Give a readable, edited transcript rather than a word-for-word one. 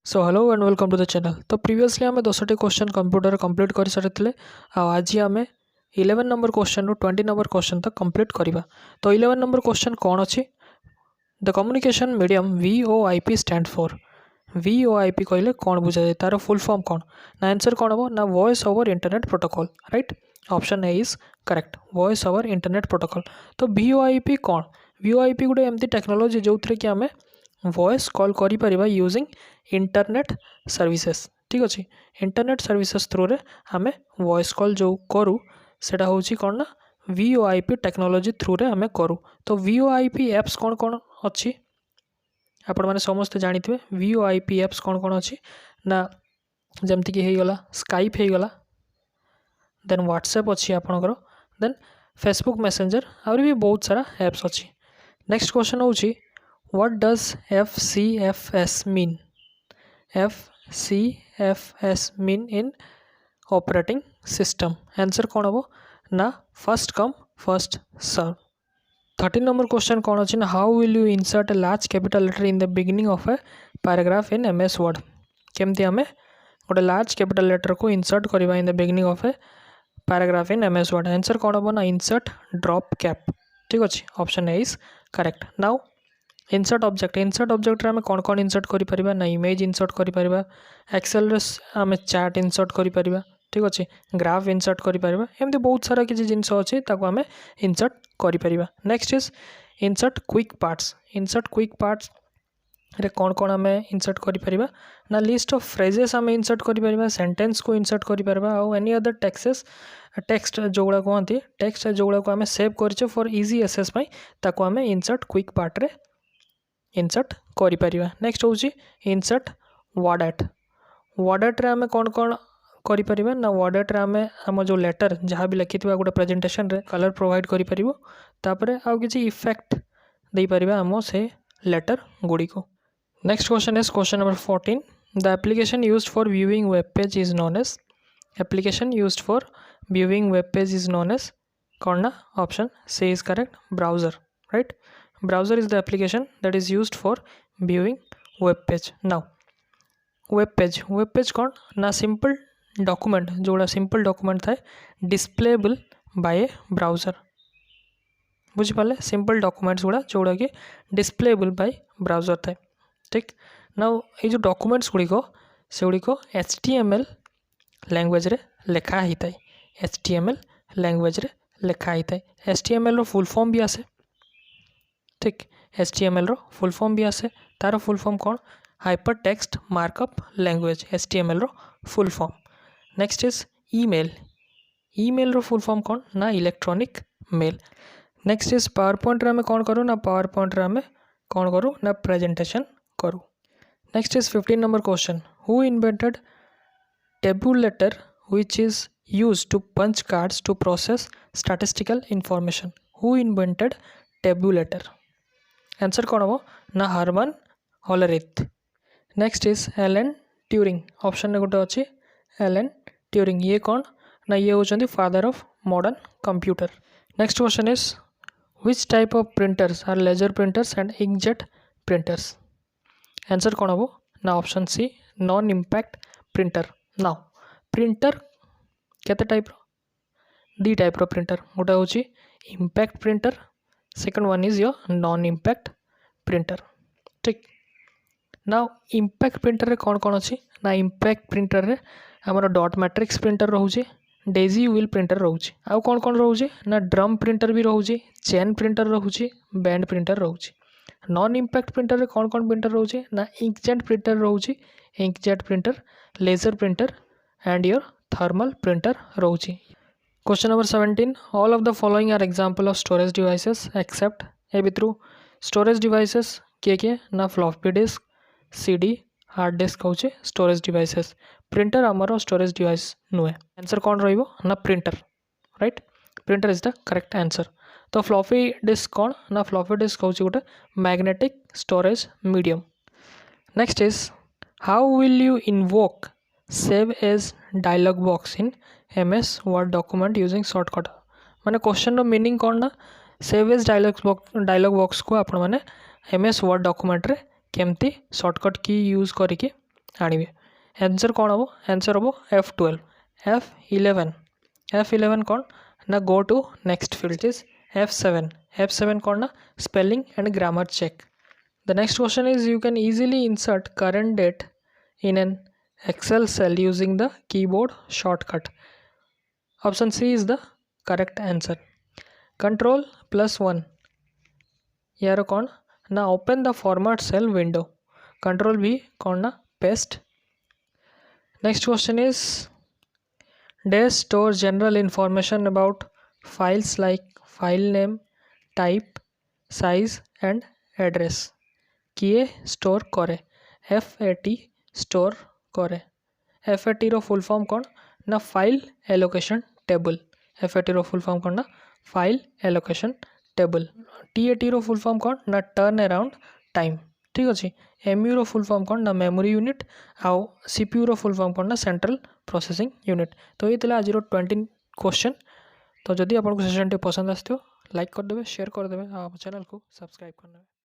So hello and welcome to the channel. तो previously आम 10टी क्वेश्चन कंप्यूटर कंप्लीट कर सारी आज आम 11 नंबर क्वेश्चन रु 20 नंबर क्वेश्चन तक कंप्लीट करवा। तो 11 नंबर क्वेश्चन कौन अच्छी the communication medium VoIP stand for VoIP कहले कौन बुझा जाए तार फुल फॉर्म कौन ना आंसर कौन हम ना voice over internet protocol right option A is correct voice over internet protocol. तो VoIP कौन VoIP गोटे एमती टेक्नोलॉजी जो थी कि आम वॉइस कॉल करिपरिबा यूजिंग इंटरनेट सर्विसेस ठीक अच्छे इंटरनेट सर्विसेस थ्रू रे आम वॉइस कॉल जो करूँ सेटा होची कौन ना VoIP टेक्नोलॉजी थ्रू रे आम करूँ। तो VoIP एप्स कौन कौन अच्छी आपण मैंने समस्ते जानी VoIP एप्स कौन कौन अच्छी ना जमती कि गला स्काइप हो गला देन व्हाट्सएप अच्छी आपणकर देन फेसबुक मैसेंजर आहुरी भी बहुत सारा एप्स अच्छी। नेक्स्ट क्वेश्चन होची what does FCFS mean FCFS mean in operating system answer कौन हम ना first come first serve. 13 number question कौन अच्छी ना how will you insert a large capital letter in the beginning of a paragraph in MS Word केमती आम गोटे large capital letter को इंसर्ट करवा in the beginning of a paragraph in MS Word answer कौन हम ना insert drop cap ठीक अच्छे option A is correct. Now insert object रे आम कौन कौन इंसर्ट करिपरिबा ना इमेज इंसर्ट करिपरिबा एक्सेल रे आम चैट इंसर्ट करिपरिबा ठीक अच्छे ग्राफ इंसर्ट करिपरिबा एमती बहुत सारा किसी जिनस अच्छे ताको आम इंसर्ट करिपरिबा। Next is insert quick parts रे कौन कौन आम इंसर्ट करिपरिबा ना लिस्ट ऑफ फ्रेजेस आम इंसर्ट करिपरिबा सेंटेंस को इंसर्ट करिपरिबा आउ एनी अदर टेक्स्ट जोगुड़ा कहते टेक्स्ट जोगुड़ा को आम सेव करछे फॉर इजी एक्सेस पई ताको आम इंसर्ट क्विक पार्ट रे इंसर्ट करिपरिबा। नेक्स्ट होची इंसर्ट वर्ड रे आम कौन कौन करिपरिबा ना वर्ड रे आम जो लेटर जहाँ भी लिखि गोटे प्रेजेंटेशन रे कलर प्रोवाइड करिपरिबो तापरे आउ किछि इफेक्ट दे परिबा आम से लेटर गुडी को। Next question is question number 14 the application used for viewing web page is known as कौन ना option C is correct browser right browser is the application that is used for viewing web page. Now web page कौन ना simple document जोड़ा simple document थाए displayable by a browser बुझिपारे simple documents गुड़ा जोड़ा कि डिस्प्लेबल बाय ब्राउजर थाए ठीक। नाउ ये जो डॉक्यूमेंट्स गुड़िक से गुड़िक HTML लैंग्वेज रे लिखा ही थाए HTML लैंग्वेज रे लिखा ही थाए HTML रो फुल फॉर्म भी आसे ठीक HTML रो फुल फॉर्म भी आसे तार फुल फॉर्म कौन hypertext markup language HTML रो full form. Next is email रो फुल फॉर्म कौन ना electronic mail. Next is PowerPoint रे कौन करूँ ना पावर पॉइंट रे कौन करूँ ना प्रेजेंटेशन करूँ। Next is 15 number question who invented tabulator which is used to punch cards to process statistical information who invented tabulator answer कौन हम ना Herman Hollerith. Next is Alan Turing option ने गोटे अच्छी एलन ट्यूरिंग ये कौन ना ये होचंदी father of modern computer. Next question is which type of printers are laser printers and inkjet printers answer कौन हम ना option C non impact printer. Now printer केते टाइप दी टाइप रो प्रिंटर गोटे होची impact printer second one is your non impact printer ठीक। Now impact printer रे कौन कौन अच्छी ना इम्पैक्ट प्रिंटर रे हमर डॉट मैट्रिक्स प्रिंटर रोचे डेजी व्हील प्रिंटर रोचे आउ कौन कौन रोचे ना ड्रम प्रिंटर भी रोचे चेन प्रिंटर रोचे बैंड प्रिंटर रोचे। नॉन इम्पैक्ट प्रिंटर रे कौन कौन प्रिंटर रोचे ना इंकजेट प्रिंटर रोचे inkjet printer laser printer and your thermal printer रोचे। Question number 17 all of the following are example of storage devices except a भितरु स्टोरेज डिवाइसेस किए ना floppy disk CD hard disk हूँ storage devices printer आमर storage device नुहे answer कौन रहिबो ना printer right printer is the correct answer. तो फ्लॉपी डिस्क कौन ना फ्लॉपी डिस्क हूँ गोटे magnetic storage medium. Next is how will you invoke save as dialog box in MS Word document using shortcut माने question रो meaning कौन ना save as dialog box को आपण माने MS वर्ड डॉक्यूमेंट रे केमती शॉर्टकट की यूज करके आनिबे आंसर कौन हम आंसर हम F12 F11 F11 कौन ना go to next field is F7 कौन ना spelling and grammar check. The next question is you can easily insert current date in an Excel cell using the keyboard shortcut. Option C is the correct answer. Control +1 यार कौन ना open the format cell window. Control V कौन ना paste. Next question is dash store general information about files like file name, type, size and address. किए store करे FAT store करे FAT रो full form कौन ना फाइल एलोकेशन टेबल FAT रो full form कौन ना file allocation table TAT रो full form कौन ना turn around time ठीक अच्छे MU रो फुल फॉर्म कौन ना मेमोरी यूनिट आउ CPU रो फुल फॉर्म कौन ना सेंट्रल प्रोसेसिंग यूनिट. तो ये आज 20 क्वेश्चन. तो जदि आपको सेशन टी पसंद आसो लाइक करदे शेयर करदे चैनल को सब्सक्राइब करदे.